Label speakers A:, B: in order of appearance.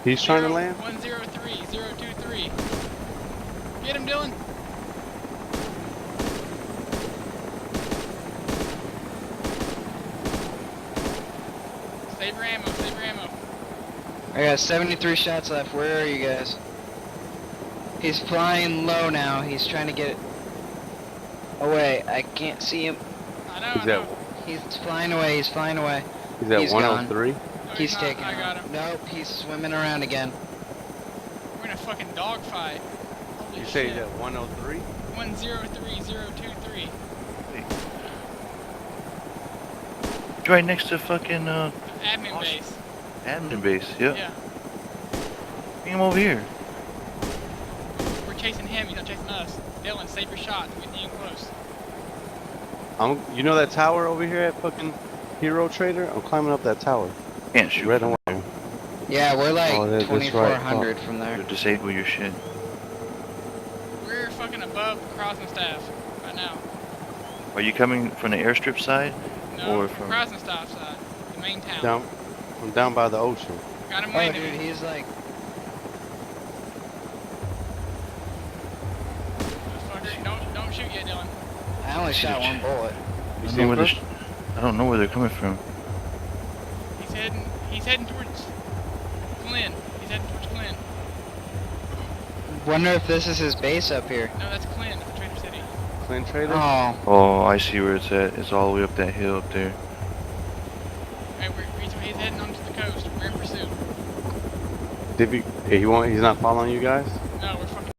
A: He's trying to land?
B: 103023. Get him, Dylan. Save your ammo, save your ammo.
C: I got 73 shots left. Where are you guys? He's flying low now. He's trying to get away. I can't see him.
B: I know,
A: He's
B: I know.
C: He's flying away. He's flying away.
A: He's at
C: He's
A: 103?
B: No,
C: He's
B: not.
C: taking
B: I got him.
C: Nope, he's swimming around again.
B: We're in a fucking dogfight. Holy
A: You
B: shit.
A: say he's at 103?
B: 103023.
D: It's right next to fucking
B: Admin
D: Awesome.
B: base.
D: admin base. Yep.
B: Yeah.
D: Bring him over here.
B: We're chasing him, he's not chasing us. Dylan, save your shot. We're getting in close.
A: You know that tower over here at fucking Hero Trader? I'm climbing up that tower.
D: Can't shoot.
A: Red
D: from
A: and white.
C: Yeah, we're like
A: Oh, that's right.
C: 2,400 from
D: there.
C: there.
D: To disable your shit.
B: We're fucking above the crossing staff right now.
D: Are you coming from the airstrip side?
B: No,
D: Or from-
B: crossing staff side. The main town.
A: I'm down by the ocean.
B: Got him
C: Oh,
B: landing.
C: dude, he's like...
B: Motherfucker, don't shoot yet, Dylan.
C: I only shot one bullet.
A: You
D: I
A: see
D: don't, know
A: him,
D: where
A: Chris?
D: I don't know where they're coming from.
B: He's heading towards Glen. He's heading towards Glen.
C: Wonder if this is his base up here.
B: No, that's Glen, that's Trader City.
A: Clint Trader?
C: Oh,
D: Oh, I see where it's at. It's all the way up that hill up there.
B: Alright, he's heading onto the coast. We're in pursuit.
A: He's not following you guys?